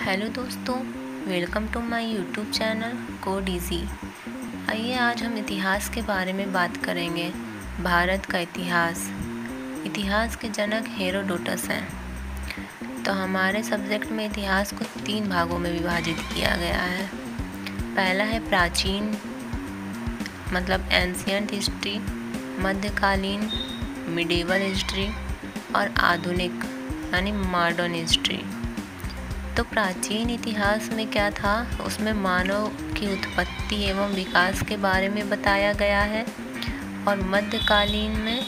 Hello दोस्तों, welcome to my YouTube channel Code Easy. आइए आज हम इतिहास के बारे में बात करेंगे। भारत का इतिहास के जनक हेरोडोटस हैं। तो हमारे सब्जेक्ट में इतिहास को 3 भागों में विभाजित किया गया है। पहला है प्राचीन मतलब एंशियंट हिस्ट्री, मध्यकालीन मिडिवल हिस्ट्री और आधुनिक यानी मॉडर्न हिस्ट्री। तो प्राचीन इतिहास में क्या था, उसमें मानव की उत्पत्ति एवं विकास के बारे में बताया गया है। और मध्यकालीन में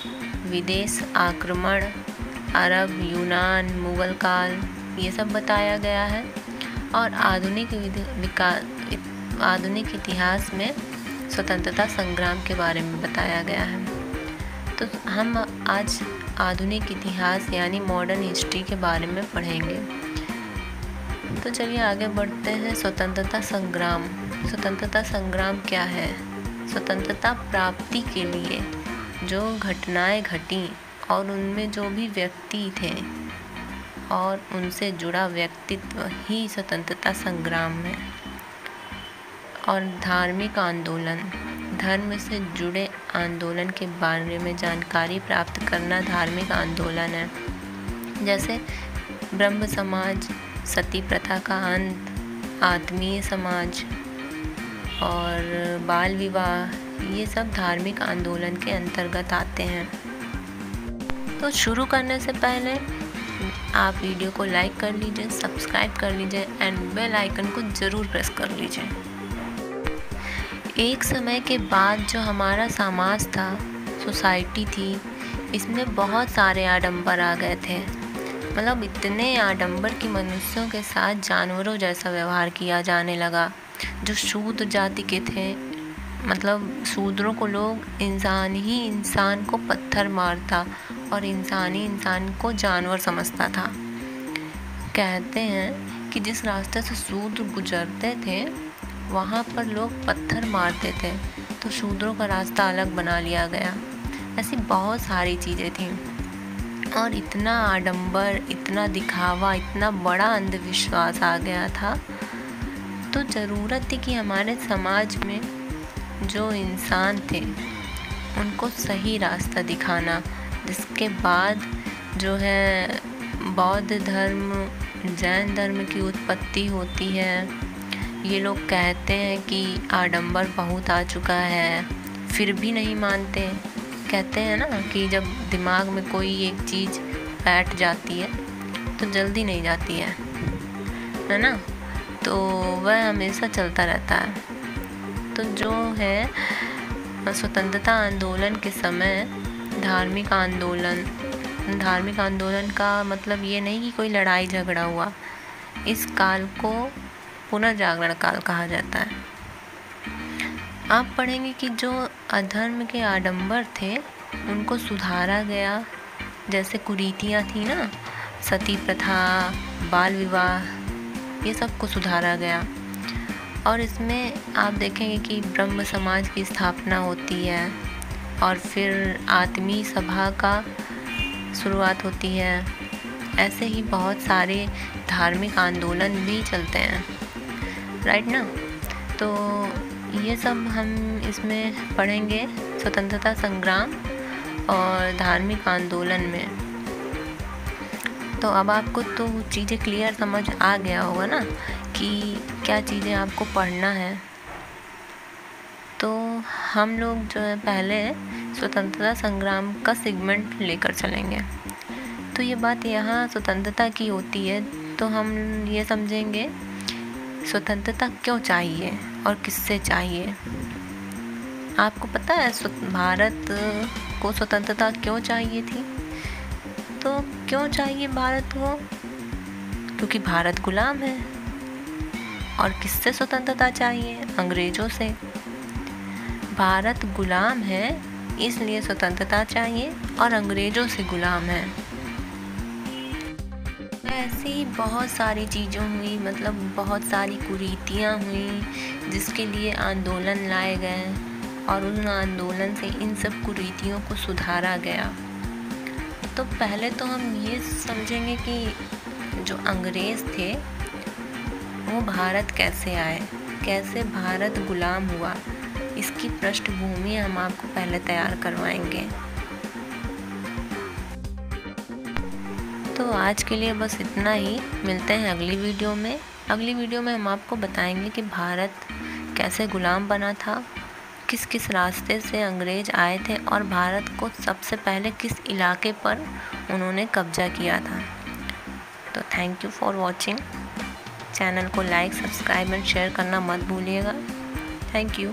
विदेश आक्रमण, अरब, यूनान, मुगल काल ये सब बताया गया है। और आधुनिक इतिहास में स्वतंत्रता संग्राम के बारे में बताया गया है। तो हम आज आधुनिक इतिहास यानी मॉडर्न हिस्ट्री के बारे में पढ़ेंगे। तो चलिए आगे बढ़ते हैं। स्वतंत्रता संग्राम क्या है? स्वतंत्रता प्राप्ति के लिए जो घटनाएं घटी और उनमें जो भी व्यक्ति थे और उनसे जुड़ा व्यक्तित्व ही स्वतंत्रता संग्राम है। और धार्मिक आंदोलन, धर्म से जुड़े आंदोलन के बारे में जानकारी प्राप्त करना धार्मिक आंदोलन है। जैसे ब्रह्म समाज, सती प्रथा का अंत, आत्मीय समाज और बाल विवाह, ये सब धार्मिक आंदोलन के अंतर्गत आते हैं। तो शुरू करने से पहले आप वीडियो को लाइक कर लीजिए, सब्सक्राइब कर लीजिए एंड बेल आइकन को ज़रूर प्रेस कर लीजिए। एक समय के बाद जो हमारा समाज था, सोसाइटी थी, इसमें बहुत सारे आडंबर आ गए थे। मतलब इतने आडंबर की मनुष्यों के साथ जानवरों जैसा व्यवहार किया जाने लगा। जो शूद्र जाति के थे, मतलब शूद्रों को लोग इंसान ही इंसान को पत्थर मारता और इंसान ही इंसान को जानवर समझता था। कहते हैं कि जिस रास्ते से शूद्र गुजरते थे वहाँ पर लोग पत्थर मारते थे, तो शूद्रों का रास्ता अलग बना लिया गया। ऐसी बहुत सारी चीज़ें थीं। और इतना आडंबर, इतना दिखावा, इतना बड़ा अंधविश्वास आ गया था। तो ज़रूरत थी कि हमारे समाज में जो इंसान थे उनको सही रास्ता दिखाना। जिसके बाद जो है बौद्ध धर्म, जैन धर्म की उत्पत्ति होती है। ये लोग कहते हैं कि आडंबर बहुत आ चुका है, फिर भी नहीं मानते। कहते हैं ना कि जब दिमाग में कोई एक चीज़ बैठ जाती है तो जल्दी नहीं जाती है ना, तो वह हमेशा चलता रहता है। तो जो है स्वतंत्रता आंदोलन के समय धार्मिक आंदोलन का मतलब ये नहीं कि कोई लड़ाई झगड़ा हुआ। इस काल को पुनर्जागरण काल कहा जाता है। आप पढ़ेंगे कि जो अधर्म के आडंबर थे उनको सुधारा गया। जैसे कुरीतियाँ थी ना, सती प्रथा, बाल विवाह, ये सब को सुधारा गया। और इसमें आप देखेंगे कि ब्रह्म समाज की स्थापना होती है और फिर आत्मीय सभा का शुरुआत होती है। ऐसे ही बहुत सारे धार्मिक आंदोलन भी चलते हैं, राइट ना। तो ये सब हम इसमें पढ़ेंगे स्वतंत्रता संग्राम और धार्मिक आंदोलन में। तो अब आपको तो चीज़ें क्लियर समझ आ गया होगा ना कि क्या चीज़ें आपको पढ़ना है। तो हम लोग जो है पहले स्वतंत्रता संग्राम का सेगमेंट लेकर चलेंगे। तो ये बात यहाँ स्वतंत्रता की होती है, तो हम ये समझेंगे स्वतंत्रता क्यों चाहिए और किससे चाहिए। आपको पता है भारत को स्वतंत्रता क्यों चाहिए थी? तो क्यों चाहिए भारत को? क्योंकि भारत गुलाम है। और किससे स्वतंत्रता चाहिए? अंग्रेज़ों से। भारत गुलाम है इसलिए स्वतंत्रता चाहिए और अंग्रेज़ों से गुलाम है। ऐसी ही बहुत सारी चीज़ें हुई, मतलब बहुत सारी कुरीतियाँ हुई जिसके लिए आंदोलन लाए गए और उन आंदोलन से इन सब कुरीतियों को सुधारा गया। तो पहले तो हम ये समझेंगे कि जो अंग्रेज़ थे वो भारत कैसे आए, कैसे भारत गुलाम हुआ, इसकी पृष्ठभूमि हम आपको पहले तैयार करवाएंगे। तो आज के लिए बस इतना ही। मिलते हैं अगली वीडियो में। अगली वीडियो में हम आपको बताएंगे कि भारत कैसे गुलाम बना था, किस किस रास्ते से अंग्रेज आए थे और भारत को सबसे पहले किस इलाके पर उन्होंने कब्जा किया था। तो thank you for watching. Channel को लाइक, सब्सक्राइब एंड शेयर करना मत भूलिएगा। Thank you.